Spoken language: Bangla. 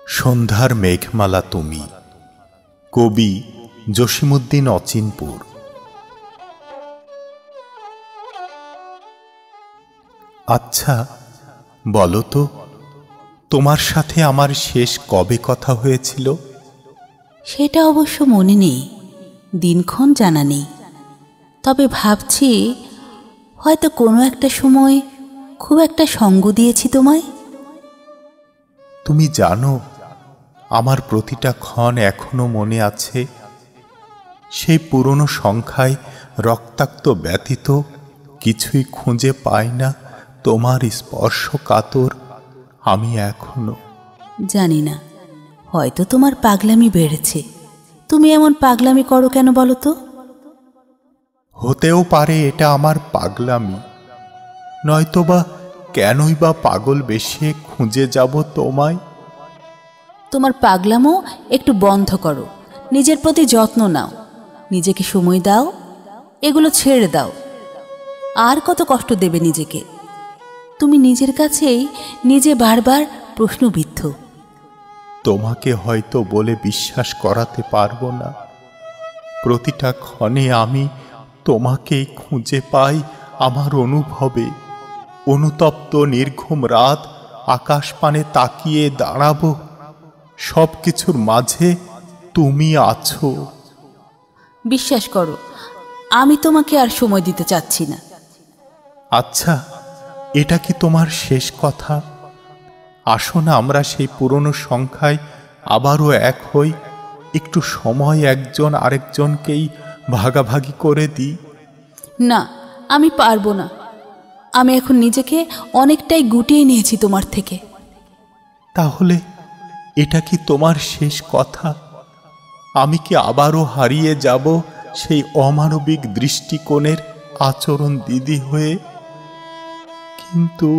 সন্ধ্যার মেঘমালা তুমি। কবি জসিমউদ্দিন অচিনপুর। আচ্ছা বলো তো, তোমার সাথে আমার শেষ কবে কথা হয়েছিল? সেটা অবশ্য মনে নেই, দিনক্ষণ জানা নেই। তবে ভাবছি হয়তো কোনো একটা সময় খুব একটা সঙ্গ দিয়েছি তোমায়। তুমি জানো, আমার প্রতিটা ক্ষণ এখনো মনে আছে। সেই পুরনো সংখ্যায় রক্তাক্ত ব্যতীত কিছুই খুঁজে পাই না তোমার স্পর্শ কাতর আমি এখনো। জানি না, হয়তো তোমার পাগলামি বেড়েছে। তুমি এমন পাগলামি করো কেন বলো তো? হতেও পারে এটা আমার পাগলামি, নয়তোবা কেনই বা পাগল বেশে খুঁজে যাব তোমায়। তোমার পাগলামো একটু বন্ধ করো, নিজের প্রতি যত্ন নাও, নিজেকে সময় দাও, এগুলো ছেড়ে দাও। আর কত কষ্ট দেবে নিজেকে? তুমি নিজের কাছেই নিজে বারবার প্রশ্নবিদ্ধ। তোমাকে হয়তো বলে বিশ্বাস করাতে পারবো না, প্রতিটা ক্ষণে আমি তোমাকেই খুঁজে পাই আমার অনুভবে। অনুতপ্ত নির্ঘুম রাত আকাশ পানে তাকিয়ে দাঁড়াবো, সব কিছুর মাঝে তুমি আছো। বিশ্বাস করো, আমি তোমাকে আর সময় দিতে চাচ্ছি না। আচ্ছা, এটা কি তোমার শেষ কথা? আসো না আমরা সেই পুরনো সংখ্যায় আবারও এক হই, একটু সময় একজন আরেকজনকেই ভাগাভাগি করে দিই। না, আমি পারবো না। আমি এখন নিজেকে অনেকটাই গুটিয়ে নিয়েছি তোমার থেকে। তাহলে এটা কি তোমার শেষ কথা? আমি কি আবারও হারিয়ে যাব সেই অমানবিক দৃষ্টিকোণের আচরণ দিদি হয়ে? কিন্তু